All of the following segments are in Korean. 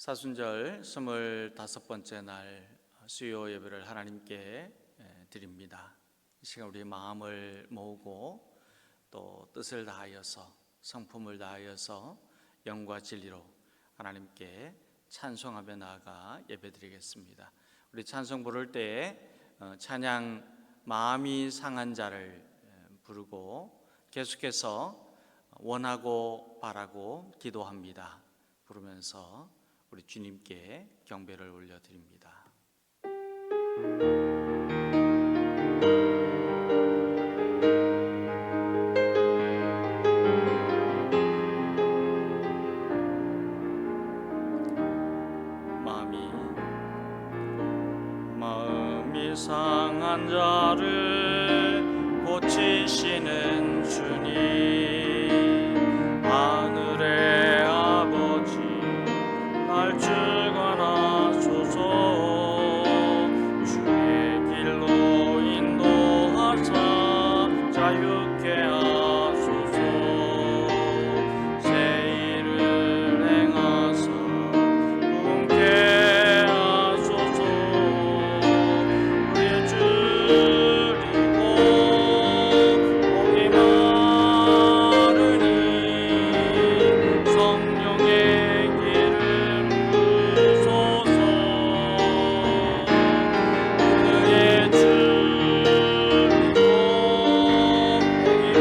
사순절 25번째 날 수요 예배를 하나님께 드립니다. 이 시간 우리 마음을 모으고 또 뜻을 다하여서 성품을 다하여서 영과 진리로 하나님께 찬송하며 나아가 예배드리겠습니다. 우리 찬송 부를 때 찬양 마음이 상한 자를 부르고 계속해서 원하고 바라고 기도합니다 부르면서 우리 주님께 경배를 올려드립니다. 마음이 상한 자를 고치시는 주님, 하늘의 아버지 날 주관하소서. 주의 길로 인도하사 자유케 하소서. 새 일을 행하사 부흥케 하소서. 우리의 주리고 복이 많으니 성령의 우리의 주리고 복이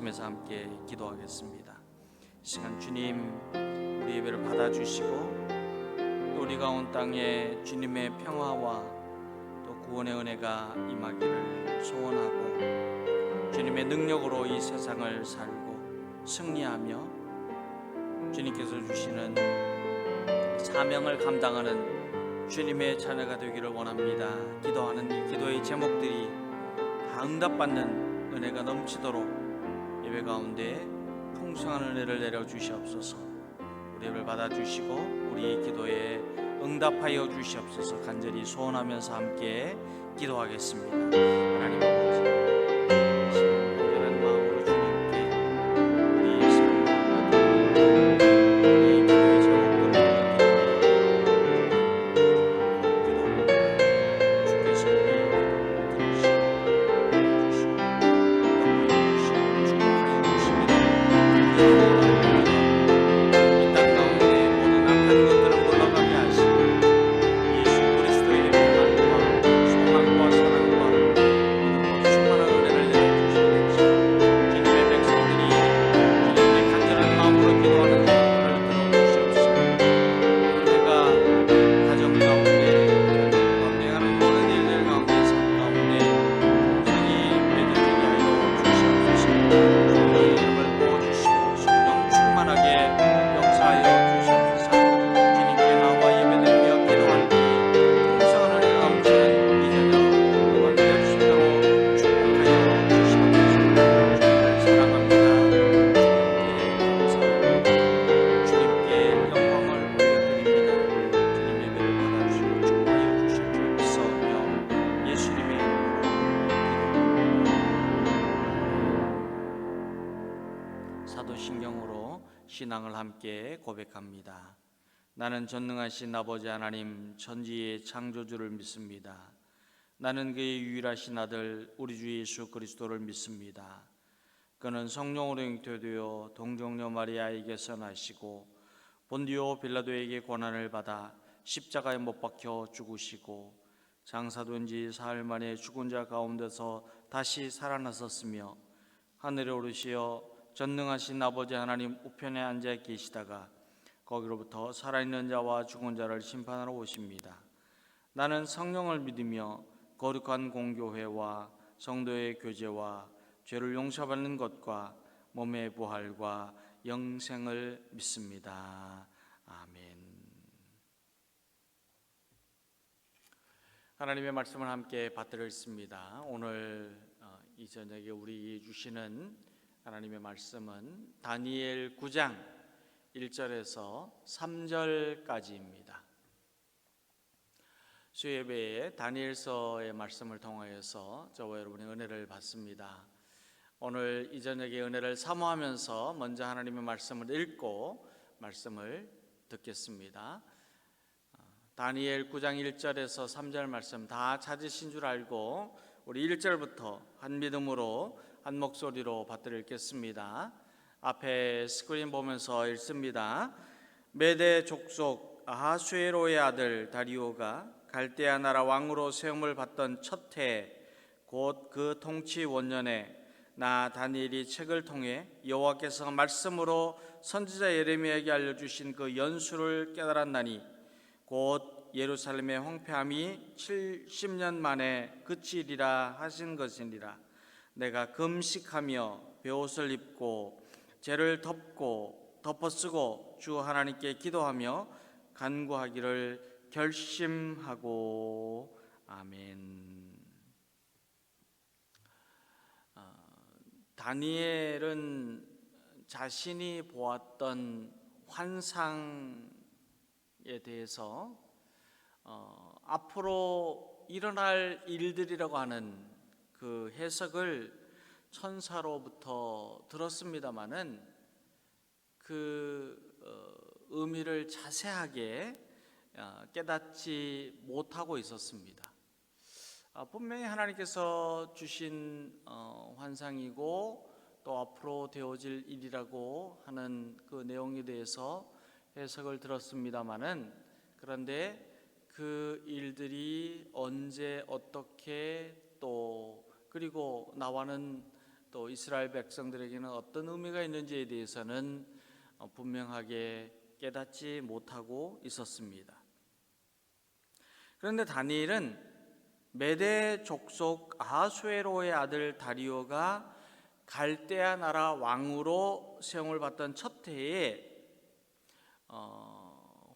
기도하시면서 함께 기도하겠습니다. 이 시간 주님, 우리 예배를 받아주시고 또 우리가 온 땅에 주님의 평화와 또 구원의 은혜가 임하기를 소원하고, 주님의 능력으로 이 세상을 살고 승리하며 주님께서 주시는 사명을 감당하는 주님의 자녀가 되기를 원합니다. 기도하는 이 기도의 제목들이 다 응답받는 은혜가 넘치도록 예배 가운데 풍성한 은혜를 내려주시옵소서. 우리 예배를 받아주시고 우리 기도에 응답하여 주시옵소서. 간절히 소원하면서 함께 기도하겠습니다. 하나님 아버지, 간절한 마음으로 주님께 우리의 삶과 우리 기도의 제목들을 기도합니다. 주께서 우리의 기도를 들으시고 응답하여 주시고 축복하여 주시기를 이 땅 가운데 모든 악한 것들을 물러가게 하시고 예수 그리스도의 평안과 소망과 사랑과 믿음으로 충만한 은혜를 내려주시옵소서. 주님의 백성들이 주님께 간절한 마음으로 기도하는 기도를 들어주시옵소서. 은혜가 가정 가운데 하는 모든 일들 가운데 삶 가운데 풍성히 맺어지게 하여 주시옵소서. 주님의 이름을 부어주시고 성령 충만하게 역사하여 주시옵소서. 주님께 나와 예배드리며 기도할 때에 풍성한 은혜가 넘치는 이 저녁 응원 되어주신다고 축복하여 주시옵소서. 주님을 사랑합니다. 주님께 감사합니다. 주님께 영광을 올려드립니다. 주님 예배를 받아주시고 축복하여 주실 줄 믿사오며 예수님의 이름으로 기도합니다. 사도신경으로 신앙을 함께 고백합니다. 나는 전능하신 아버지 하나님 천지의 창조주를 믿습니다. 나는 그의 유일하신 아들 우리 주 예수 그리스도를 믿습니다. 그는 성령으로 잉태되어 동정녀 마리아에게서 나시고 본디오 빌라도에게 고난을 받아 십자가에 못 박혀 죽으시고 장사된 지 사흘 만에 죽은 자 가운데서 다시 살아나셨으며 하늘에 오르시어 전능하신 아버지 하나님 우편에 앉아 계시다가 거기로부터 살아있는 자와 죽은 자를 심판하러 오십니다. 나는 성령을 믿으며 거룩한 공교회와 성도의 교제와 죄를 용서받는 것과 몸의 부활과 영생을 믿습니다. 아멘. 하나님의 말씀을 함께 받들었습니다. 오늘 이 저녁에 우리 주시는 하나님의 말씀은 다니엘 9장 1절에서 3절까지입니다. 수예배에 다니엘서의 말씀을 통하여서 저와 여러분의 은혜를 받습니다. 오늘 이 저녁에 은혜를 사모하면서 먼저 하나님의 말씀을 읽고 말씀을 듣겠습니다. 다니엘 9장 1절에서 3절 말씀 다 찾으신 줄 알고 우리 1절부터 한 믿음으로 한 목소리로 받들어 읽겠습니다. 앞에 스크린 보면서 읽습니다. 메대 족속 아하수에로의 아들 다리오가 갈대아 나라 왕으로 세움을 받던 첫 해 곧 그 통치 원년에 나 다니엘이 책을 통해 여호와께서 말씀으로 선지자 예레미야에게 알려주신 그 연수를 깨달았나니 곧 예루살렘의 황폐함이 70년 만에 그치리라 하신 것이니라. 내가 금식하며 베옷을 입고 죄를 덮고 덮어쓰고 주 하나님께 기도하며 간구하기를 결심하고 아멘. 다니엘은 자신이 보았던 환상에 대해서 앞으로 일어날 일들이라고 하는 그 해석을 천사로부터 들었습니다마는 그 의미를 자세하게 깨닫지 못하고 있었습니다. 분명히 하나님께서 주신 환상이고 또 앞으로 되어질 일이라고 하는 그 내용에 대해서 해석을 들었습니다마는, 그런데 그 일들이 언제 어떻게 또 그리고 나와는 또 이스라엘 백성들에게는 어떤 의미가 있는지에 대해서는 분명하게 깨닫지 못하고 있었습니다. 그런데 다니엘은 메대 족속 아하수에로의 아들 다리오가 갈대아 나라 왕으로 세움을 받던 첫 해에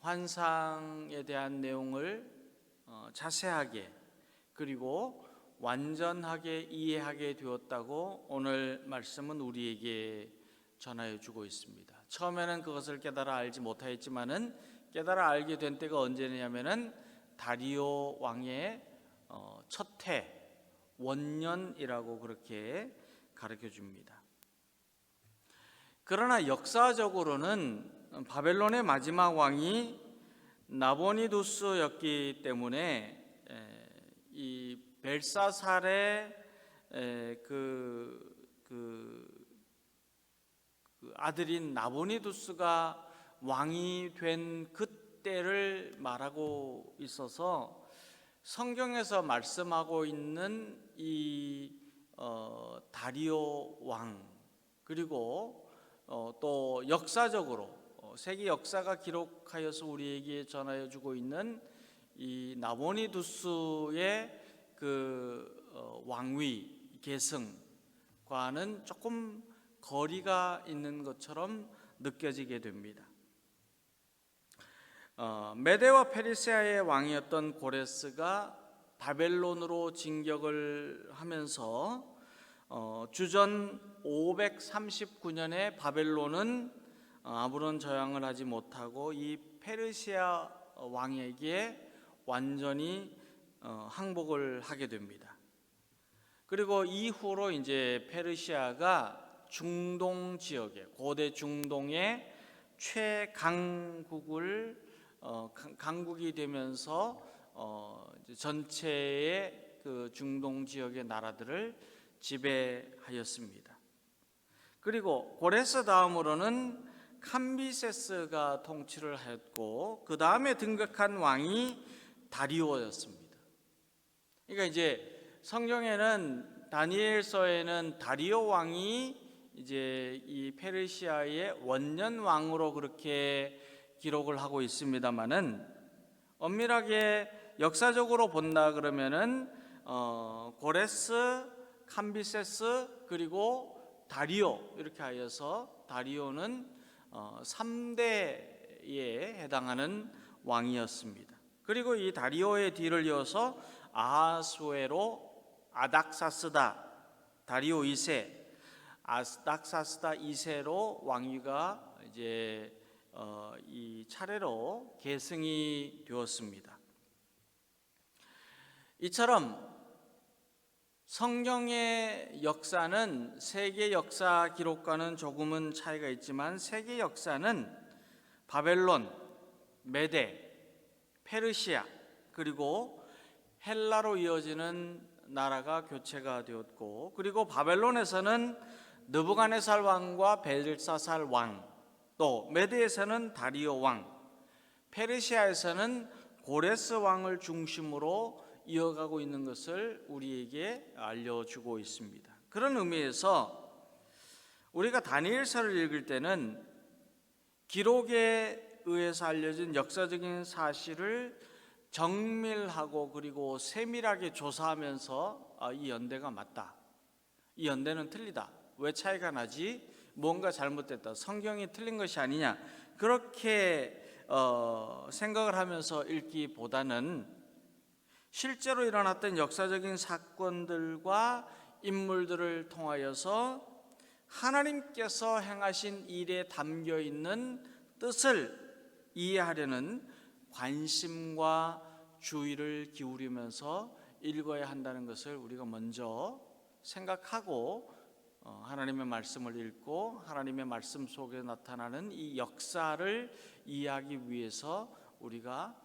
환상에 대한 내용을 자세하게 그리고 완전하게 이해하게 되었다고 오늘 말씀은 우리에게 전하여 주고 있습니다. 처음에는 그것을 깨달아 알지 못하였지만은 깨달아 알게 된 때가 언제냐면은 다리오 왕의 첫 해 원년이라고 그렇게 가르쳐 줍니다. 그러나 역사적으로는 바벨론의 마지막 왕이 나보니두스였기 때문에 이 벨사살의 그 아들인 나보니두스가 왕이 된 그때를 말하고 있어서 성경에서 말씀하고 있는 이 다리오 왕 그리고 또 역사적으로 세계 역사가 기록하여서 우리에게 전하여 주고 있는 이 나보니두스의 그 왕위 계승과는 조금 거리가 있는 것처럼 느껴지게 됩니다. 메대와 페르시아의 왕이었던 고레스가 바벨론으로 진격을 하면서 주전 539년에 바벨론은 아무런 저항을 하지 못하고 이 페르시아 왕에게 완전히 항복을 하게 됩니다. 그리고 이후로 이제 페르시아가 중동 지역에 고대 중동의 강국이 되면서 전체의 그 중동 지역의 나라들을 지배하였습니다. 그리고 고레스 다음으로는 캄비세스가 통치를 하였고 그 다음에 등극한 왕이 다리오였습니다. 그러니까 이제 성경에는 다니엘서에는 다리오 왕이 이제 이 페르시아의 원년 왕으로 그렇게 기록을 하고 있습니다만은 엄밀하게 역사적으로 본다 그러면은 고레스, 캄비세스 그리고 다리오 이렇게 하여서 다리오는 3대에 해당하는 왕이었습니다. 그리고 이 다리오의 뒤를 이어서 아하수에로, 아닥사스다, 다리오 2세, 아닥사스다 2세로 왕위가 이제 이 차례로 계승이 되었습니다. 이처럼 성경의 역사는 세계 역사 기록과는 조금은 차이가 있지만 세계 역사는 바벨론, 메데, 페르시아 그리고 헬라로 이어지는 나라가 교체가 되었고 그리고 바벨론에서는 느부갓네살 왕과 벨사살 왕, 또 메데에서는 다리오 왕, 페르시아에서는 고레스 왕을 중심으로 이어가고 있는 것을 우리에게 알려주고 있습니다. 그런 의미에서 우리가 다니엘서를 읽을 때는 기록에 의해서 알려진 역사적인 사실을 정밀하고 그리고 세밀하게 조사하면서 이 연대가 맞다, 이 연대는 틀리다, 왜 차이가 나지, 뭔가 잘못됐다, 성경이 틀린 것이 아니냐, 그렇게 생각을 하면서 읽기보다는 실제로 일어났던 역사적인 사건들과 인물들을 통하여서 하나님께서 행하신 일에 담겨 있는 뜻을 이해하려는 관심과 주의를 기울이면서 읽어야 한다는 것을 우리가 먼저 생각하고 하나님의 말씀을 읽고 하나님의 말씀 속에 나타나는 이 역사를 이해하기 위해서 우리가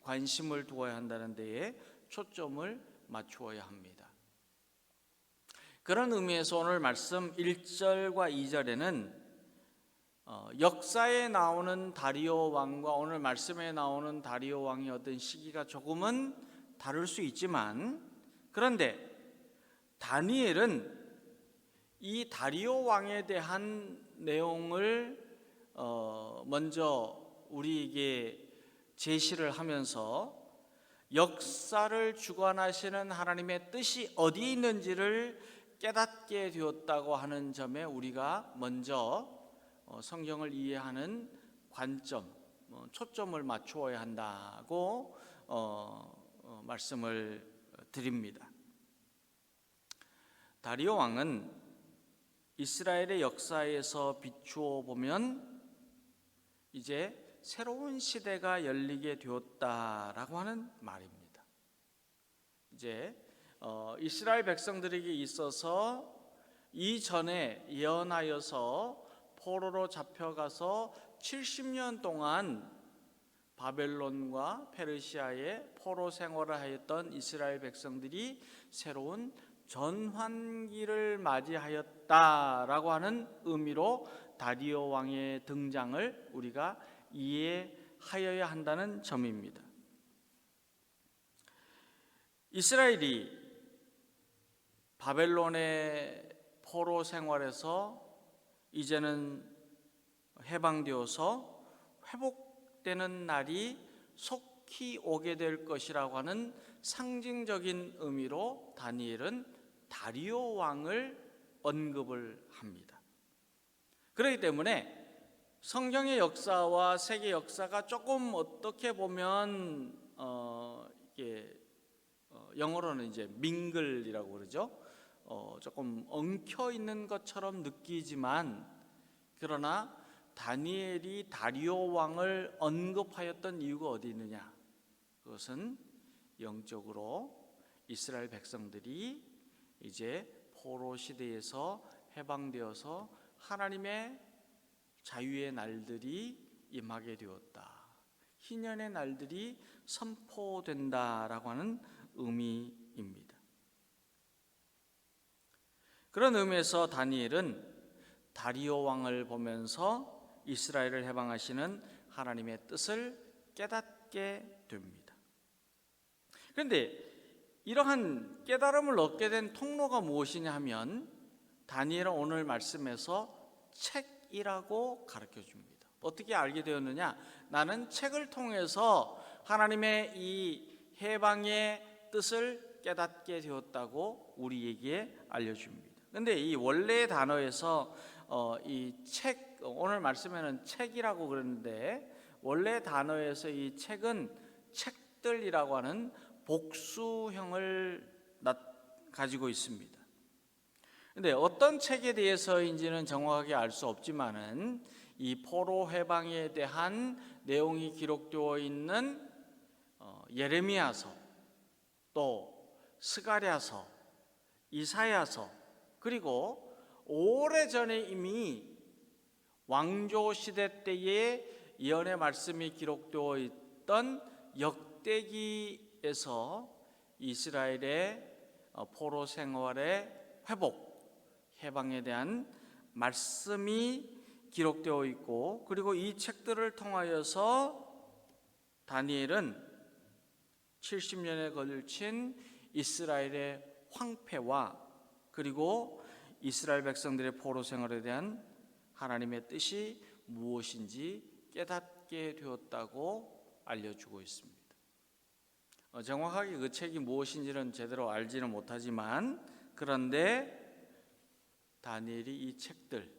관심을 두어야 한다는 데에 초점을 맞추어야 합니다. 그런 의미에서 오늘 말씀 1절과 2절에는 역사에 나오는 다리오 왕과 오늘 말씀에 나오는 다리오 왕의 어떤 시기가 조금은 다를 수 있지만 그런데 다니엘은 이 다리오 왕에 대한 내용을 먼저 우리에게 제시를 하면서 역사를 주관하시는 하나님의 뜻이 어디 있는지를 깨닫게 되었다고 하는 점에 우리가 먼저 성경을 이해하는 관점, 초점을 맞추어야 한다고 말씀을 드립니다. 다리오 왕은 이스라엘의 역사에서 비추어 보면 이제 새로운 시대가 열리게 되었다라고 하는 말입니다. 이제 이스라엘 백성들에게 있어서 이전에 예언하여서 포로로 잡혀가서 70년 동안 바벨론과 페르시아의 포로 생활을 하였던 이스라엘 백성들이 새로운 전환기를 맞이하였다라고 하는 의미로 다리오 왕의 등장을 우리가 이해하여야 한다는 점입니다. 이스라엘이 바벨론의 포로 생활에서 이제는 해방되어서 회복되는 날이 속히 오게 될 것이라고 하는 상징적인 의미로 다니엘은 다리오 왕을 언급을 합니다. 그렇기 때문에 성경의 역사와 세계 역사가 조금 어떻게 보면 영어로는 이제 밍글이라고 그러죠. 조금 엉켜 있는 것처럼 느끼지만, 그러나 다니엘이 다리오 왕을 언급하였던 이유가 어디 있느냐? 그것은 영적으로 이스라엘 백성들이 이제 포로 시대에서 해방되어서 하나님의 자유의 날들이 임하게 되었다, 희년의 날들이 선포된다라고 하는 의미입니다. 그런 의미에서 다니엘은 다리오 왕을 보면서 이스라엘을 해방하시는 하나님의 뜻을 깨닫게 됩니다. 그런데 이러한 깨달음을 얻게 된 통로가 무엇이냐 하면 다니엘은 오늘 말씀에서 책이라고 가르쳐 줍니다. 어떻게 알게 되었느냐? 나는 책을 통해서 하나님의 이 해방의 뜻을 깨닫게 되었다고 우리에게 알려줍니다. 그런데 이 원래의 단어에서 이 책, 오늘 말씀에는 책이라고 그러는데 원래 단어에서 이 책은 책들이라고 하는 복수형을 가지고 있습니다. 그런데 어떤 책에 대해서인지는 정확하게 알 수 없지만은 이 포로 해방에 대한 내용이 기록되어 있는 예레미야서, 또 스가랴서, 이사야서, 그리고 오래전에 이미 왕조 시대 때의 예언의 말씀이 기록되어 있던 역대기에서 이스라엘의 포로 생활의 회복, 해방에 대한 말씀이 기록되어 있고, 그리고 이 책들을 통하여서 다니엘은 70년에 걸친 이스라엘의 황폐와 그리고 이스라엘 백성들의 포로 생활에 대한 하나님의 뜻이 무엇인지 깨닫게 되었다고 알려주고 있습니다. 정확하게 그 책이 무엇인지는 제대로 알지는 못하지만, 그런데 다니엘이 이 책들,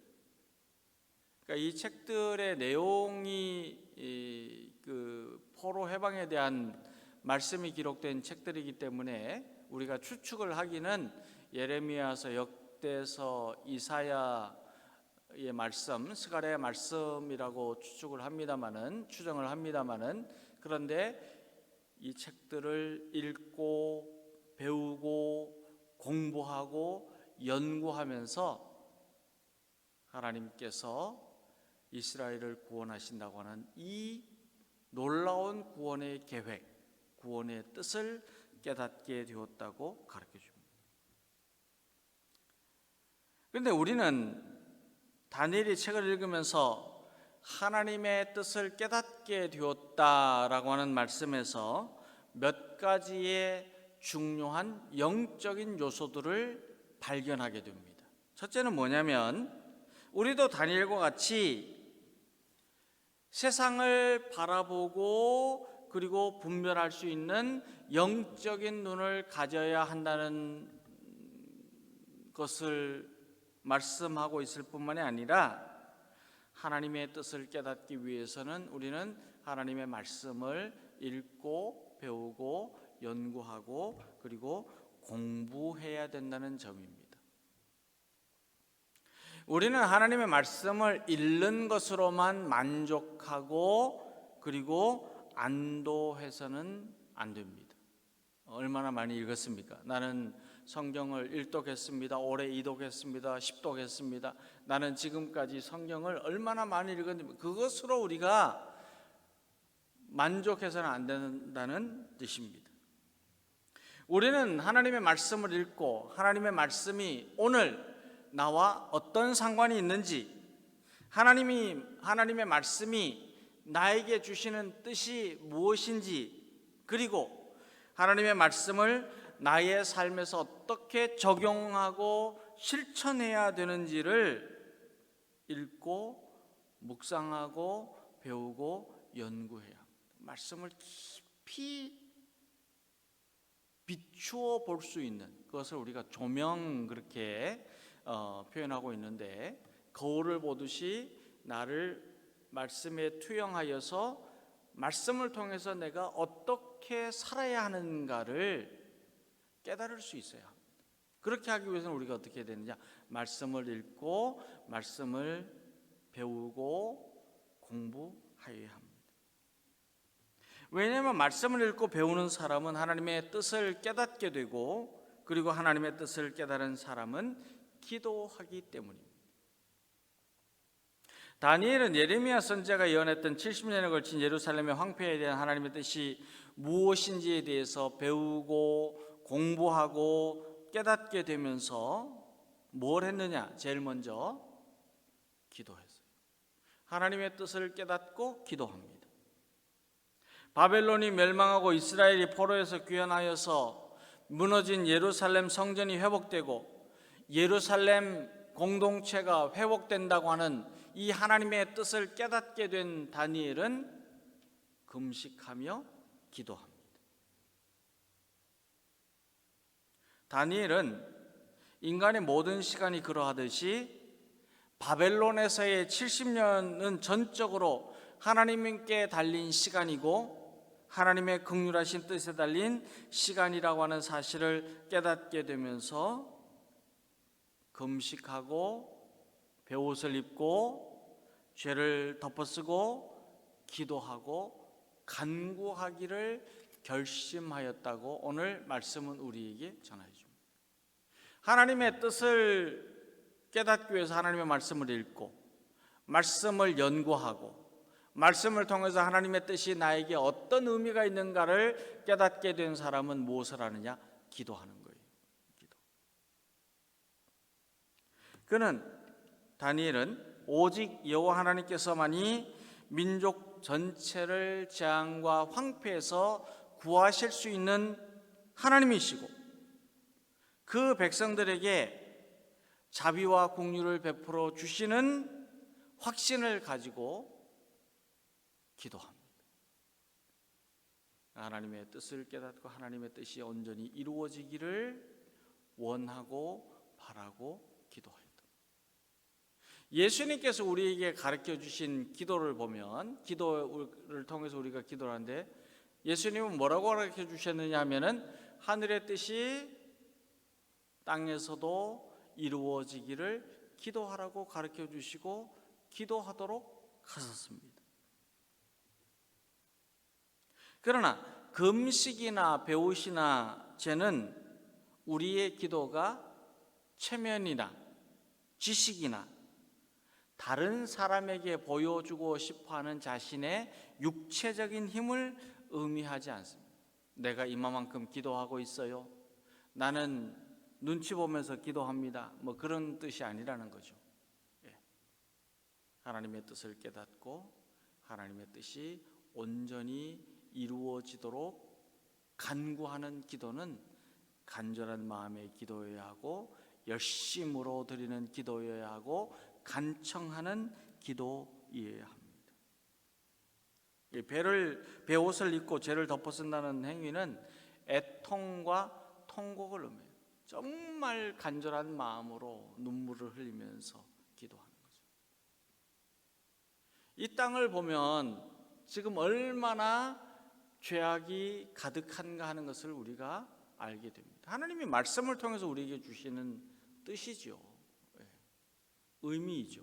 그러니까 이 책들의 내용이 그 포로 해방에 대한 말씀이 기록된 책들이기 때문에 우리가 추측을 하기는 예레미야서, 역대서, 이사야의 말씀, 스가랴의 말씀이라고 추정을 합니다마는 그런데 이 책들을 읽고 배우고 공부하고 연구하면서 하나님께서 이스라엘을 구원하신다고 하는 이 놀라운 구원의 계획, 구원의 뜻을 깨닫게 되었다고 가르쳐 줍니다. 그런데 우리는 다니엘의 책을 읽으면서 하나님의 뜻을 깨닫게 되었다라고 하는 말씀에서 몇 가지의 중요한 영적인 요소들을 발견하게 됩니다. 첫째는 뭐냐면 우리도 다니엘과 같이 세상을 바라보고 그리고 분별할 수 있는 영적인 눈을 가져야 한다는 것을 말씀하고 있을 뿐만이 아니라 하나님의 뜻을 깨닫기 위해서는 우리는 하나님의 말씀을 읽고 배우고 연구하고 그리고 공부해야 된다는 점입니다. 우리는 하나님의 말씀을 읽는 것으로만 만족하고 그리고 안도해서는 안 됩니다. 얼마나 많이 읽었습니까? 나는 성경을 1독했습니다. 올해 2독했습니다. 10독했습니다. 나는 지금까지 성경을 얼마나 많이 읽었는지 그것으로 우리가 만족해서는 안 된다는 뜻입니다. 우리는 하나님의 말씀을 읽고 하나님의 말씀이 오늘 나와 어떤 상관이 있는지 하나님의 말씀이 나에게 주시는 뜻이 무엇인지 그리고 하나님의 말씀을 나의 삶에서 어떻게 적용하고 실천해야 되는지를 읽고 묵상하고 배우고 연구해야 합니다. 말씀을 깊이 비추어 볼 수 있는 그것을 우리가 조명 그렇게 표현하고 있는데 거울을 보듯이 나를 말씀에 투영하여서 말씀을 통해서 내가 어떻게 살아야 하는가를 깨달을 수 있어야 합니다. 그렇게 하기 위해서는 우리가 어떻게 해야 되느냐? 말씀을 읽고 말씀을 배우고 공부하여야 합니다. 왜냐하면 말씀을 읽고 배우는 사람은 하나님의 뜻을 깨닫게 되고 그리고 하나님의 뜻을 깨달은 사람은 기도하기 때문입니다. 다니엘은 예레미야 선지자가 예언했던 70년에 걸친 예루살렘의 황폐에 대한 하나님의 뜻이 무엇인지에 대해서 배우고 공부하고 깨닫게 되면서 뭘 했느냐? 제일 먼저 기도했어요. 하나님의 뜻을 깨닫고 기도합니다. 바벨론이 멸망하고 이스라엘이 포로에서 귀환하여서 무너진 예루살렘 성전이 회복되고 예루살렘 공동체가 회복된다고 하는 이 하나님의 뜻을 깨닫게 된 다니엘은 금식하며 기도합니다. 다니엘은 인간의 모든 시간이 그러하듯이 바벨론에서의 70년은 전적으로 하나님께 달린 시간이고 하나님의 긍휼하신 뜻에 달린 시간이라고 하는 사실을 깨닫게 되면서 금식하고 베옷을 입고 죄를 덮어쓰고 기도하고 간구하기를 결심하였다고 오늘 말씀은 우리에게 전해 줍니다. 하나님의 뜻을 깨닫기 위해서 하나님의 말씀을 읽고 말씀을 연구하고 말씀을 통해서 하나님의 뜻이 나에게 어떤 의미가 있는가를 깨닫게 된 사람은 무엇을 하느냐? 기도하는 거예요. 기도. 다니엘은 오직 여호와 하나님께서만이 민족 전체를 재앙과 황폐에서 구하실 수 있는 하나님이시고 그 백성들에게 자비와 긍휼을 베풀어 주시는 확신을 가지고 기도합니다. 하나님의 뜻을 깨닫고 하나님의 뜻이 온전히 이루어지기를 원하고 바라고 기도하였다. 예수님께서 우리에게 가르쳐 주신 기도를 보면 기도를 통해서 우리가 기도를 하는데 예수님은 뭐라고 가르쳐 주셨느냐 하면은 하늘의 뜻이 땅에서도 이루어지기를 기도하라고 가르쳐 주시고 기도하도록 하셨습니다. 그러나 금식이나 배옷이나 죄는 우리의 기도가 체면이나 지식이나 다른 사람에게 보여주고 싶어하는 자신의 육체적인 힘을 의미하지 않습니다. 내가 이만큼 기도하고 있어요. 나는 눈치 보면서 기도합니다. 그런 뜻이 아니라는 거죠. 하나님의 뜻을 깨닫고 하나님의 뜻이 온전히 이루어지도록 간구하는 기도는 간절한 마음의 기도여야 하고 열심으로 드리는 기도여야 하고 간청하는 기도여야 합니다. 배 옷을 입고 죄를 덮어 쓴다는 행위는 애통과 통곡을 의미해요. 정말 간절한 마음으로 눈물을 흘리면서 기도하는 거죠. 이 땅을 보면 지금 얼마나 죄악이 가득한가 하는 것을 우리가 알게 됩니다. 하나님이 말씀을 통해서 우리에게 주시는 뜻이죠. 의미이죠.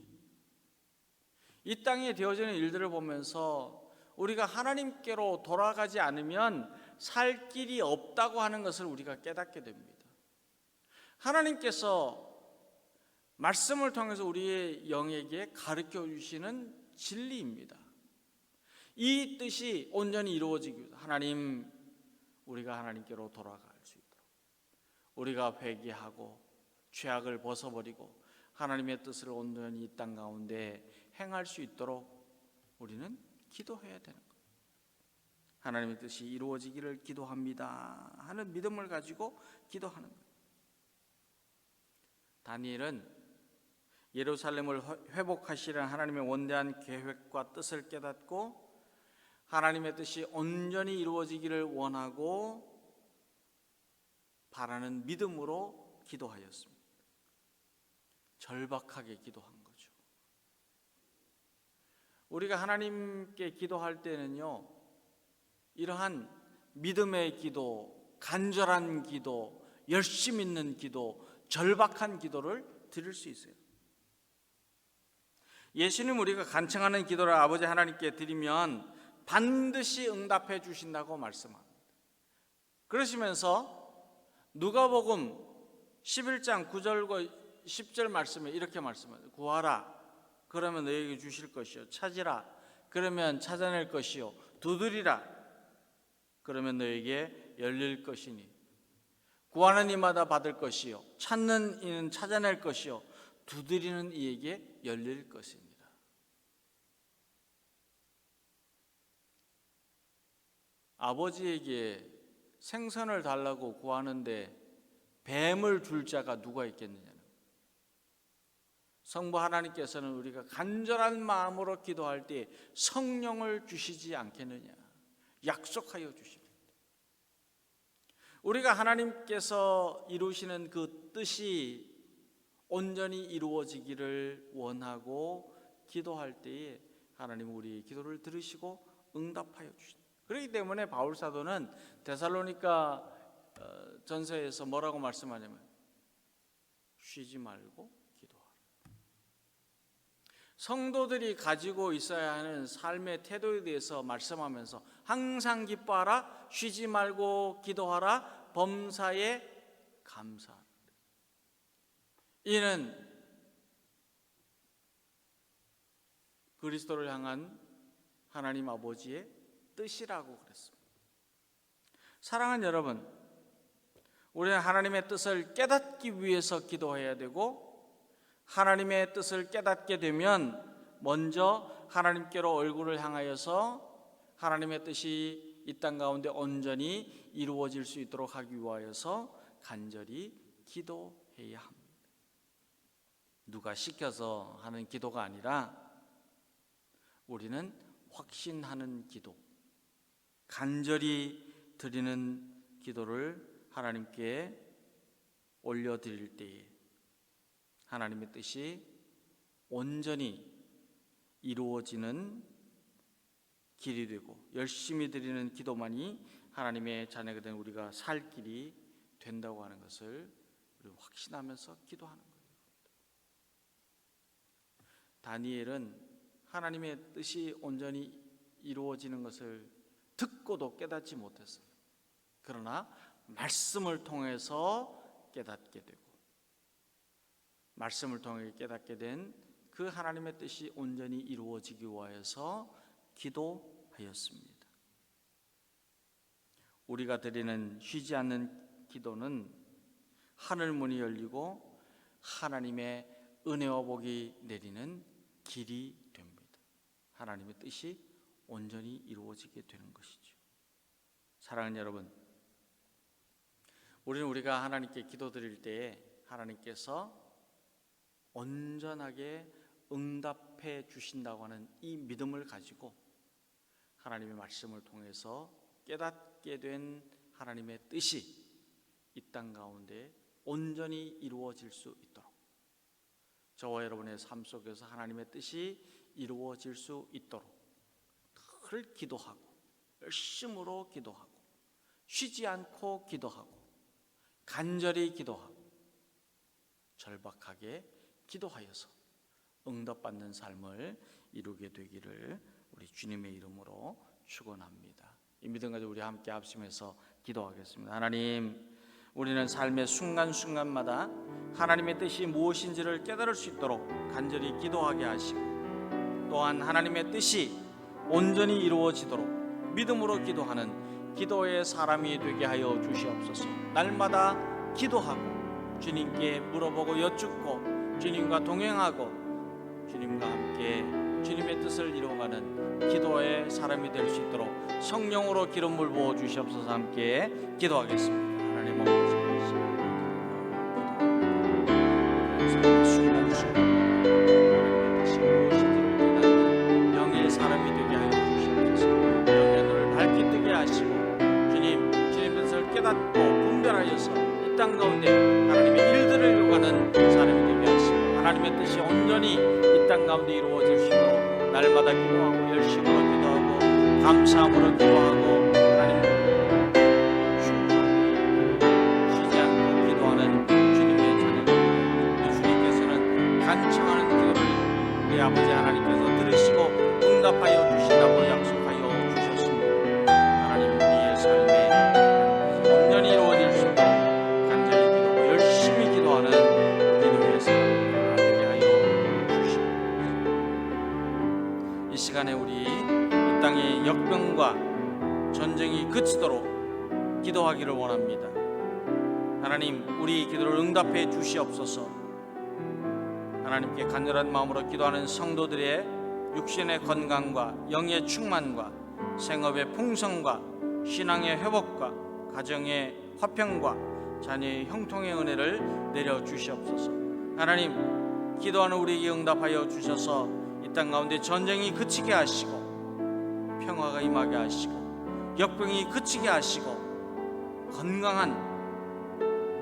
이 땅에 되어지는 일들을 보면서 우리가 하나님께로 돌아가지 않으면 살 길이 없다고 하는 것을 우리가 깨닫게 됩니다. 하나님께서 말씀을 통해서 우리의 영에게 가르쳐 주시는 진리입니다. 이 뜻이 온전히 이루어지기 위해서 하나님, 우리가 하나님께로 돌아갈 수 있도록 우리가 회개하고 죄악을 벗어버리고 하나님의 뜻을 온전히 이 땅 가운데 행할 수 있도록 우리는 기도해야 되는 거예요. 하나님의 뜻이 이루어지기를 기도합니다 하는 믿음을 가지고 기도하는 거예요. 다니엘은 예루살렘을 회복하시려는 하나님의 원대한 계획과 뜻을 깨닫고 하나님의 뜻이 온전히 이루어지기를 원하고 바라는 믿음으로 기도하였습니다. 절박하게 기도한 거죠. 우리가 하나님께 기도할 때는요, 이러한 믿음의 기도, 간절한 기도, 열심 있는 기도, 절박한 기도를 드릴 수 있어요. 예수님, 우리가 간청하는 기도를 아버지 하나님께 드리면 반드시 응답해 주신다고 말씀합니다. 그러시면서 누가복음 11장 9절과 10절 말씀에 이렇게 말씀합니다. 구하라, 그러면 너에게 주실 것이요. 찾으라, 그러면 찾아낼 것이요. 두드리라, 그러면 너에게 열릴 것이니 구하는 이마다 받을 것이요, 찾는 이는 찾아낼 것이요, 두드리는 이에게 열릴 것입니다. 아버지에게 생선을 달라고 구하는데 뱀을 줄 자가 누가 있겠느냐. 성부 하나님께서는 우리가 간절한 마음으로 기도할 때 성령을 주시지 않겠느냐 약속하여 주십니다. 우리가 하나님께서 이루시는 그 뜻이 온전히 이루어지기를 원하고 기도할 때에 하나님은 우리의 기도를 들으시고 응답하여 주십니다. 그렇기 때문에 바울 사도는 데살로니가 전서에서 뭐라고 말씀하냐면 쉬지 말고 기도하라. 성도들이 가지고 있어야 하는 삶의 태도에 대해서 말씀하면서 항상 기뻐하라, 쉬지 말고 기도하라, 범사에 감사하라. 이는 그리스도를 향한 하나님 아버지의 뜻이라고 그랬습니다. 사랑하는 여러분, 우리는 하나님의 뜻을 깨닫기 위해서 기도해야 되고, 하나님의 뜻을 깨닫게 되면 먼저 하나님께로 얼굴을 향하여서 하나님의 뜻이 이 땅 가운데 온전히 이루어질 수 있도록 하기 위하여서 간절히 기도해야 합니다. 누가 시켜서 하는 기도가 아니라 우리는 확신하는 기도, 간절히 드리는 기도를 하나님께 올려드릴 때에 하나님의 뜻이 온전히 이루어지는 길이 되고 열심히 드리는 기도만이 하나님의 자녀가 된 우리가 살 길이 된다고 하는 것을 우리 확신하면서 기도하는 거예요. 다니엘은 하나님의 뜻이 온전히 이루어지는 것을 듣고도 깨닫지 못했어요. 그러나 말씀을 통해서 깨닫게 되고 말씀을 통해 깨닫게 된 그 하나님의 뜻이 온전히 이루어지기 위하여서 기도하였습니다. 우리가 드리는 쉬지 않는 기도는 하늘 문이 열리고 하나님의 은혜와 복이 내리는 길이 됩니다. 하나님의 뜻이 온전히 이루어지게 되는 것이죠. 사랑하는 여러분, 우리가 하나님께 기도드릴 때에 하나님께서 온전하게 응답해 주신다고 하는 이 믿음을 가지고 하나님의 말씀을 통해서 깨닫게 된 하나님의 뜻이 이 땅 가운데 온전히 이루어질 수 있도록, 저와 여러분의 삶 속에서 하나님의 뜻이 이루어질 수 있도록 늘 기도하고, 열심으로 기도하고, 쉬지 않고 기도하고, 간절히 기도하고, 절박하게 기도하여서 응답받는 삶을 이루게 되기를 우리 주님의 이름으로 축원합니다. 이 믿음 가지고 우리 함께 합심해서 기도하겠습니다. 하나님, 우리는 삶의 순간순간마다 하나님의 뜻이 무엇인지를 깨달을 수 있도록 간절히 기도하게 하시고, 또한 하나님의 뜻이 온전히 이루어지도록 믿음으로 기도하는 기도의 사람이 되게 하여 주시옵소서. 날마다 기도하고 주님께 물어보고 여쭙고 주님과 동행하고 주님과 함께 주님의 뜻을 이루어가는 기도의 사람이 될 수 있도록 성령으로 기름을 부어 주시옵소서. 함께 기도하겠습니다. 하나님 아버지, 순간순간 하나님의 뜻이 무엇인지를 깨닫는 영의 사람이 되게 하여 주시옵소서. 영의 눈을 밝게 뜨게 하시고 주님의 뜻을 깨닫고 분별하여서 이 땅 가운데 하나님의 일들을 이루어가는 사람이 되게 하시고, 하나님의 뜻이 온전히 이 땅 가운데 이루어질 수 있도록 날마다 기도하고 열심으로 기도하고 감사함으로 기도하고 하나님 쉬지 않고 기도하는 주님의 자녀들, 주님께서는 간청하는 기도를 우리 아버지 하나님께서 들으시고 응답하여 주신다고 약속하여 주셨습니다. 하나님, 우리의 삶에 온전히 이루어질 수 있도록 간절히 기도하고 열심히 기도하는 기도의 사람 되게 하여 주시옵소서. 이 시간에 우리 이 땅의 역병과 전쟁이 그치도록 기도하기를 원합니다. 하나님, 우리 기도를 응답해 주시옵소서. 하나님께 간절한 마음으로 기도하는 성도들의 육신의 건강과 영의 충만과 생업의 풍성과 신앙의 회복과 가정의 화평과 자녀의 형통의 은혜를 내려 주시옵소서. 하나님, 기도하는 우리에게 응답하여 주셔서 이 땅 가운데 전쟁이 그치게 하시고 평화가 임하게 하시고 역병이 그치게 하시고 건강한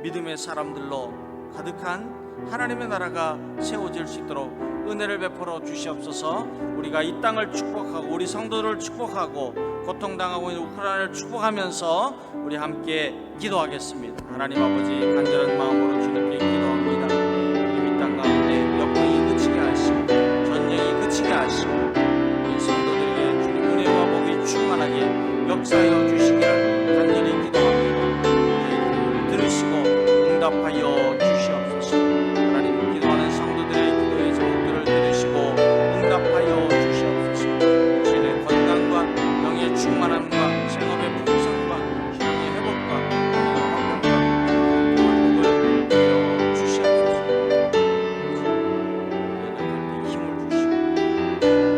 믿음의 사람들로 가득한 하나님의 나라가 세워질 수 있도록 은혜를 베풀어 주시옵소서. 우리가 이 땅을 축복하고 우리 성도들을 축복하고 고통당하고 있는 우크라이나를 축복하면서 우리 함께 기도하겠습니다. 하나님 아버지, 간절한 마음으로 주님께 기도합니다. 이 땅 가운데 역병이 그치게 하시고 전쟁이 그치게 하시고 우리 성도들에게 주님 은혜와 복이 충만하게 역사하여 주시기를 간절히 기도합니다. 우리 기도를 들으시고 응답하여 주시옵소서. 하나님, 기도하는 성도들의 기도의 제목들을 들으시고 응답하여 주시옵소서. 신의 건강과 영의 충만함과 생업의 풍성과 신앙의 회복과 복을 내려 주시옵소서. 연약할 때 힘을 주시고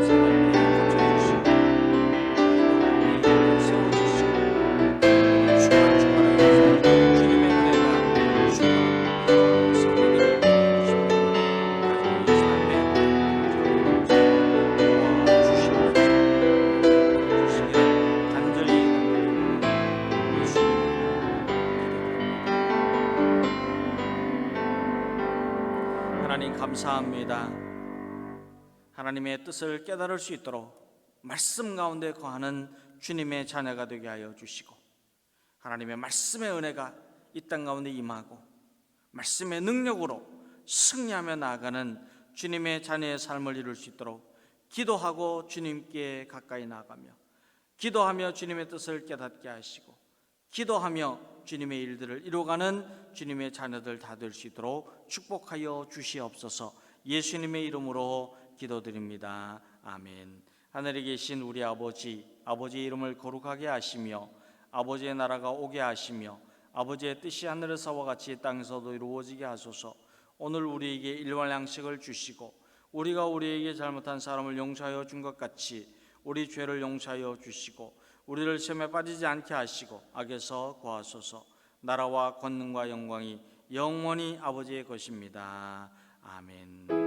생활 때 고쳐주시고 기도할 때 세워주시고 충만하여서 주님의 은혜가 충만하고 성도들을 가정의 삶에 도와주시옵소서. 주시기를 간절히 예수님의 하나님, 감사합니다. 하나님의 뜻을 깨달을 수 있도록 말씀 가운데 거하는 주님의 자녀가 되게 하여 주시고, 하나님의 말씀의 은혜가 이 땅 가운데 임하고 말씀의 능력으로 승리하며 나아가는 주님의 자녀의 삶을 이룰 수 있도록 기도하고 주님께 가까이 나아가며 기도하며 주님의 뜻을 깨닫게 하시고 기도하며 주님의 일들을 이루어가는 주님의 자녀들 다 될 수 있도록 축복하여 주시옵소서. 예수님의 이름으로 기도드립니다. 아멘. 하늘에 계신 우리 아버지, 아버지의 이름을 거룩하게 하시며 아버지의 나라가 오게 하시며 아버지의 뜻이 하늘에서와 같이 땅에서도 이루어지게 하소서. 오늘 우리에게 일용할 양식을 주시고 우리가 우리에게 잘못한 사람을 용서하여 준 것 같이 우리 죄를 용서하여 주시고 우리를 시험에 빠지지 않게 하시고 악에서 구하소서. 나라와 권능과 영광이 영원히 아버지의 것입니다. 아멘.